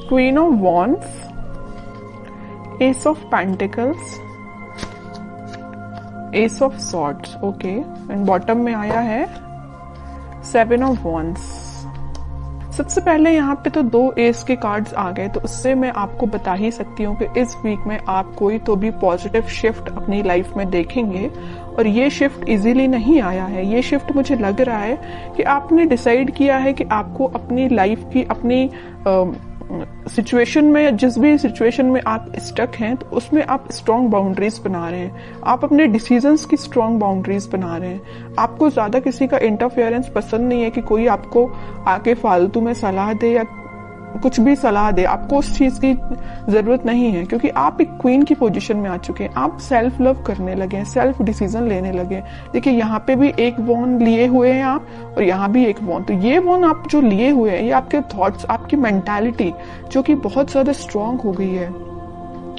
Queen of wands, S of pentacles, S of swords, okay, and bottom में आया है 7 of wands. सबसे पहले यहाँ पे तो 2 एस के कार्ड्स आ गए, तो उससे मैं आपको बता ही सकती हूँ कि इस वीक में आप कोई तो भी पॉजिटिव शिफ्ट अपनी लाइफ में देखेंगे। और ये शिफ्ट इजीली नहीं आया है, ये शिफ्ट मुझे लग रहा है कि आपने डिसाइड किया है कि आपको अपनी लाइफ की, अपनी सिचुएशन में, जिस भी सिचुएशन में आप स्टक हैं, तो उसमें आप स्ट्रॉन्ग बाउंड्रीज बना रहे हैं, आप अपने डिसीजंस की स्ट्रॉन्ग बाउंड्रीज बना रहे हैं। आपको ज्यादा किसी का इंटरफेरेंस पसंद नहीं है कि कोई आपको आके फालतू में सलाह दे या कुछ भी सलाह दे, आपको उस चीज की जरूरत नहीं है, क्योंकि आप एक क्वीन की पोजीशन में आ चुके हैं। आप सेल्फ लव करने लगे हैं, सेल्फ डिसीजन लेने लगे हैं। देखिए यहाँ पे भी एक वॉन लिए हुए हैं आप, और यहाँ भी एक वॉन। तो ये वॉन आप जो लिए हुए हैं, ये आपके थॉट्स, आपकी मेंटालिटी जो कि बहुत ज्यादा स्ट्रांग हो गई है,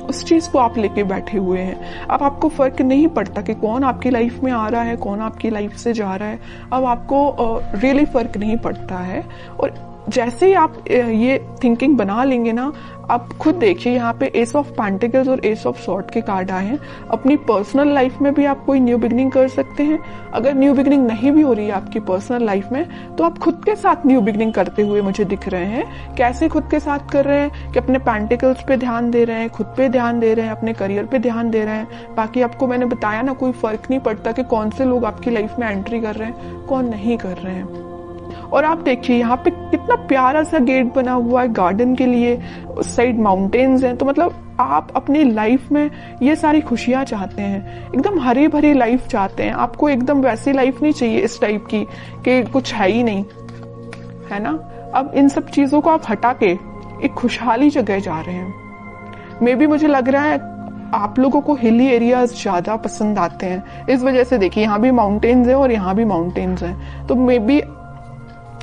उस चीज को आप लेके बैठे हुए हैं। अब आपको फर्क नहीं पड़ता कि कौन आपकी लाइफ में आ रहा है, कौन आपकी लाइफ से जा रहा है। अब आपको रियली फर्क नहीं पड़ता है। और जैसे ही आप ये थिंकिंग बना लेंगे ना, आप खुद देखिए यहाँ पे एस ऑफ पेंटिकल्स और एस ऑफ सॉर्ड के कार्ड आए हैं। अपनी पर्सनल लाइफ में भी आप कोई न्यू बिगनिंग कर सकते हैं। अगर न्यू बिगनिंग नहीं भी हो रही है आपकी पर्सनल लाइफ में, तो आप खुद के साथ न्यू बिगनिंग करते हुए मुझे दिख रहे हैं। कैसे खुद के साथ कर रहे हैं कि अपने पेंटिकल्स पे ध्यान दे रहे हैं, खुद पे ध्यान दे रहे हैं, अपने करियर पे ध्यान दे रहे हैं। बाकी आपको मैंने बताया ना, कोई फर्क नहीं पड़ता कि कौन से लोग आपकी लाइफ में एंट्री कर रहे हैं, कौन नहीं कर रहे हैं। और आप देखिए यहाँ पे कितना प्यारा सा गेट बना हुआ है गार्डन के लिए, उस साइड माउंटेन्स हैं। तो मतलब आप अपनी लाइफ में ये सारी खुशियां चाहते हैं, एकदम हरी भरी लाइफ चाहते हैं। आपको एकदम वैसी लाइफ नहीं चाहिए इस टाइप की कि कुछ है ही नहीं, है ना। अब इन सब चीजों को आप हटा के एक खुशहाली जगह जा रहे हैं। मे बी मुझे लग रहा है आप लोगों को हिली एरियाज ज्यादा पसंद आते हैं, इस वजह से देखिए यहाँ भी माउंटेन्स हैं और यहाँ भी माउंटेन्स हैं। तो मे बी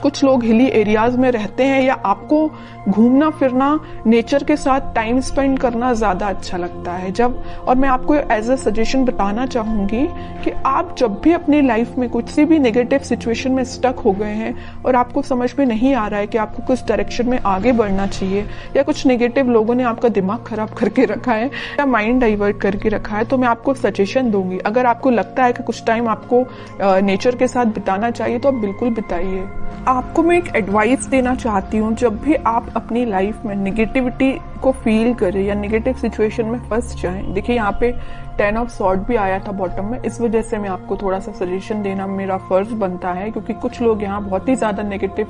कुछ लोग हिली एरियाज में रहते हैं, या आपको घूमना फिरना, नेचर के साथ टाइम स्पेंड करना ज्यादा अच्छा लगता है जब। और मैं आपको एज अ सजेशन बताना चाहूंगी कि आप जब भी अपनी लाइफ में कुछ सी भी नेगेटिव सिचुएशन में स्टक हो गए हैं और आपको समझ में नहीं आ रहा है कि आपको कुछ डायरेक्शन में आगे बढ़ना चाहिए, या कुछ नेगेटिव लोगों ने आपका दिमाग खराब करके रखा है या माइंड डाइवर्ट करके रखा है, तो मैं आपको सजेशन दूंगी। अगर आपको लगता है कि कुछ टाइम आपको नेचर के साथ बिताना चाहिए, तो आप बिल्कुल बिताइए। आपको मैं एक एडवाइस देना चाहती हूँ, जब भी आप अपनी लाइफ में नेगेटिविटी को फील करें या नेगेटिव सिचुएशन में फंस जाएं, देखिए यहाँ पे 10 ऑफ सॉर्ड भी आया था बॉटम में, इस वजह से मैं आपको थोड़ा सा सजेशन देना मेरा फर्ज बनता है, क्योंकि कुछ लोग यहाँ बहुत ही ज्यादा नेगेटिव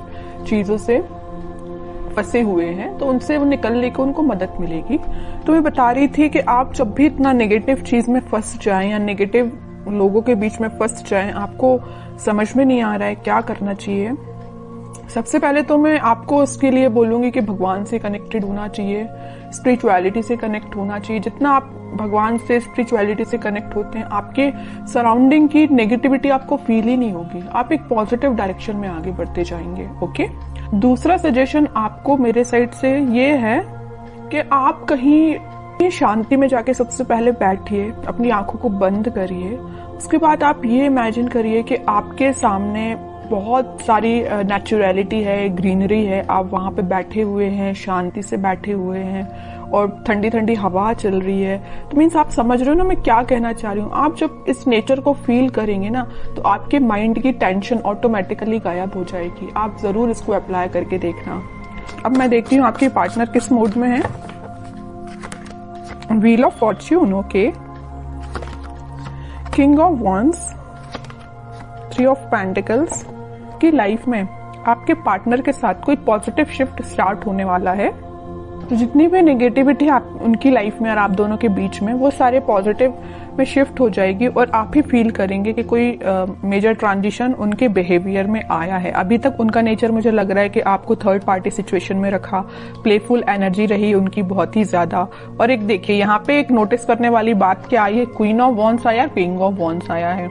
चीजों से फंसे हुए हैं, तो उनसे वो निकलने को उनको मदद मिलेगी। तो मैं बता रही थी कि आप जब भी इतना नेगेटिव चीज में फंस जाएं या नेगेटिव लोगों के बीच में फंस जाएं, आपको समझ में नहीं आ रहा है क्या करना चाहिए, सबसे पहले तो मैं आपको उसके लिए बोलूंगी कि भगवान से कनेक्टेड होना चाहिए, स्पिरिचुअलिटी से कनेक्ट होना चाहिए। जितना आप भगवान से, स्पिरिचुअलिटी से कनेक्ट होते हैं, आपके सराउंडिंग की नेगेटिविटी आपको फील ही नहीं होगी, आप एक पॉजिटिव डायरेक्शन में आगे बढ़ते जाएंगे। ओके। दूसरा सजेशन आपको मेरे साइड से ये है कि आप कहीं शांति में जाके सबसे पहले बैठिए, अपनी आंखों को बंद करिए। उसके बाद आप ये इमेजिन करिए कि आपके सामने बहुत सारी नेचुरलिटी है, ग्रीनरी है, आप वहां पे बैठे हुए हैं, शांति से बैठे हुए हैं, और ठंडी ठंडी हवा चल रही है। तो मीन्स आप समझ रहे हो ना मैं क्या कहना चाह रही हूँ। आप जब इस नेचर को फील करेंगे ना, तो आपके माइंड की टेंशन ऑटोमेटिकली गायब हो जाएगी। आप जरूर इसको अप्लाई करके देखना। अब मैं देखती हूँ आपके पार्टनर किस मूड में है। Wheel of Fortune, okay, king of wands, 3 of pentacles. की लाइफ में आपके पार्टनर के साथ कोई पॉजिटिव शिफ्ट स्टार्ट होने वाला है। तो जितनी भी नेगेटिविटी आप उनकी लाइफ में और आप दोनों के बीच में, वो सारे पॉजिटिव में शिफ्ट हो जाएगी, और आप ही फील करेंगे कि कोई मेजर ट्रांजिशन उनके बिहेवियर में आया है। अभी तक उनका नेचर मुझे लग रहा है कि आपको थर्ड पार्टी सिचुएशन में रखा, प्लेफुल एनर्जी रही उनकी बहुत ही ज्यादा। और एक देखिए यहाँ पे एक नोटिस करने वाली बात क्या आई है, क्वीन ऑफ वॉन्ड्स आया, किंग ऑफ वॉन्ड्स आया है।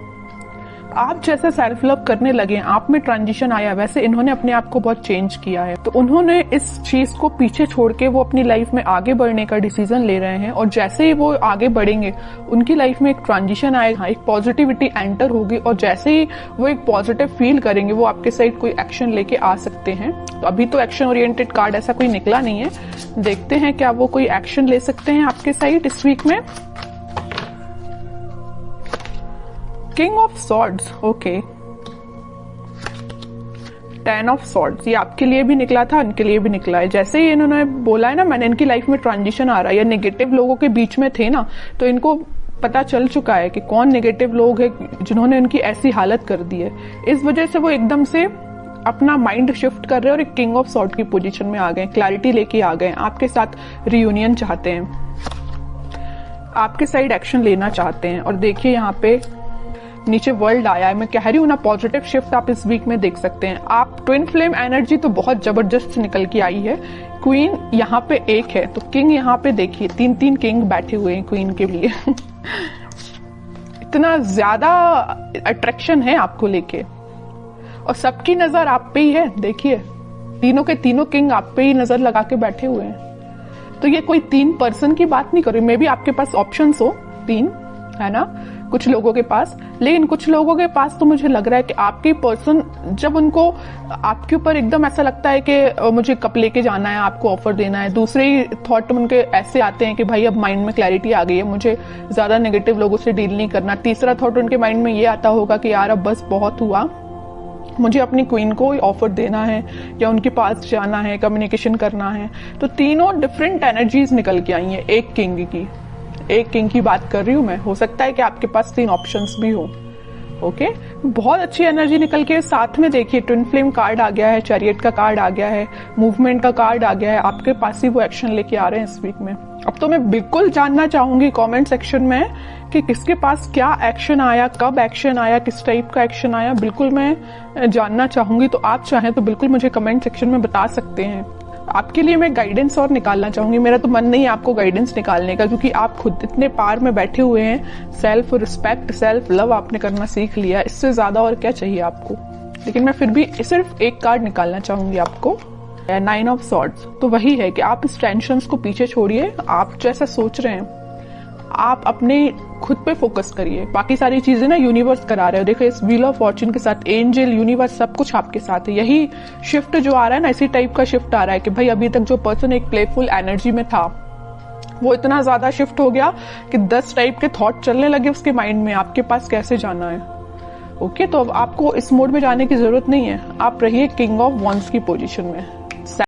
आप जैसे सेल्फ लव करने लगे, आप में ट्रांजिशन आया, वैसे इन्होंने अपने आप को बहुत चेंज किया है। तो उन्होंने इस चीज को पीछे छोड़ के वो अपनी लाइफ में आगे बढ़ने का डिसीजन ले रहे हैं, और जैसे ही वो आगे बढ़ेंगे उनकी लाइफ में एक ट्रांजिशन आएगा, एक पॉजिटिविटी एंटर होगी, और जैसे ही वो एक पॉजिटिव फील करेंगे वो आपके साइड कोई एक्शन लेके आ सकते हैं। तो अभी तो एक्शन ओरिएंटेड कार्ड ऐसा कोई निकला नहीं है, देखते हैं क्या वो कोई एक्शन ले सकते हैं आपके साइड इस वीक में। King of swords, okay. 10 of swords, ये आपके लिए भी निकला था, इनके लिए भी निकला है। जैसे ही इन्होंने बोला है ना, मैंने इनकी लाइफ में ट्रांजिशन आ रहा है, या नेगेटिव लोगों के बीच में थे ना, तो इनको पता चल चुका है कि कौन नेगेटिव लोग हैं जिन्होंने उनकी ऐसी हालत कर दी है। इस वजह से वो एकदम से अपना माइंड शिफ्ट कर रहे हैं और एक किंग ऑफ सॉर्ड की पोजीशन में आ गए, क्लैरिटी लेके आ गए, आपके साथ रियूनियन चाहते हैं, आपके साइड एक्शन लेना चाहते हैं। और देखिए यहाँ पे नीचे वर्ल्ड आया है, मैं कह रही हूँ ना, पॉजिटिव शिफ्ट आप इस वीक में देख सकते हैं। आप ट्विन फ्लेम एनर्जी तो बहुत जबरदस्त निकल के आई है। क्वीन यहाँ पे एक है, तो किंग यहाँ पे देखिए 3-3 किंग बैठे हुए हैं क्वीन के लिए इतना ज्यादा अट्रैक्शन है आपको लेके, और सबकी नजर आप पे ही है। देखिए तीनों के तीनों किंग आप पे ही नजर लगा के बैठे हुए हैं। तो ये कोई 3 पर्सन की बात नहीं कर रही, मे बी आपके पास ऑप्शंस हो 3, है ना, कुछ लोगों के पास, लेकिन कुछ लोगों के पास तो मुझे लग रहा है कि आपके पर्सन, जब उनको आपके ऊपर एकदम ऐसा लगता है कि मुझे कप लेके जाना है, आपको ऑफर देना है, दूसरे ही थॉट उनके ऐसे आते हैं कि भाई अब माइंड में क्लैरिटी आ गई है, मुझे ज्यादा नेगेटिव लोगों से डील नहीं करना। तीसरा थॉट उनके माइंड में ये आता होगा कि यार अब बस बहुत हुआ, मुझे अपनी क्वीन को ऑफर देना है या उनके पास जाना है, कम्युनिकेशन करना है। तो तीनों डिफरेंट एनर्जीज निकल के आई हैं एक किंग की बात कर रही हूं मैं। हो सकता है कि आपके पास 3 ऑप्शंस भी हो। ओके, बहुत अच्छी एनर्जी निकल के। साथ में देखिए ट्विन फ्लेम कार्ड आ गया है, चैरियट का कार्ड आ गया है, मूवमेंट का कार्ड आ गया है, आपके पास ही वो एक्शन लेके आ रहे हैं इस वीक में। अब तो मैं बिल्कुल जानना चाहूंगी कमेंट सेक्शन में कि किसके पास क्या एक्शन आया, कब एक्शन आया, किस टाइप का एक्शन आया, बिल्कुल मैं जानना चाहूंगी। तो आप चाहें तो बिल्कुल मुझे कमेंट सेक्शन में बता सकते हैं। आपके लिए मैं गाइडेंस और निकालना चाहूंगी, मेरा तो मन नहीं है आपको गाइडेंस निकालने का, क्योंकि आप खुद इतने पार में बैठे हुए हैं। सेल्फ रिस्पेक्ट, सेल्फ लव आपने करना सीख लिया, इससे ज्यादा और क्या चाहिए आपको। लेकिन मैं फिर भी सिर्फ एक कार्ड निकालना चाहूंगी आपको, 9 ऑफ सॉर्ड्स। तो वही है कि आप इस टेंशन को पीछे छोड़िए, आप जैसा सोच रहे हैं आप अपने खुद पे फोकस करिए, बाकी सारी चीजें ना यूनिवर्स करा रहे हो। देखो इस व्हील ऑफ फॉर्च्यून के साथ एंजल, यूनिवर्स, सब कुछ आपके साथ है। यही शिफ्ट जो आ रहा है ना, इसी टाइप का शिफ्ट आ रहा है कि भाई अभी तक जो पर्सन एक प्लेफुल एनर्जी में था, वो इतना ज्यादा शिफ्ट हो गया कि 10 टाइप के थॉट चलने लगे उसके माइंड में, आपके पास कैसे जाना है। ओके, तो अब आपको इस मोड में जाने की जरूरत नहीं है, आप रहिए किंग ऑफ वॉन्ड्स की पोजीशन में।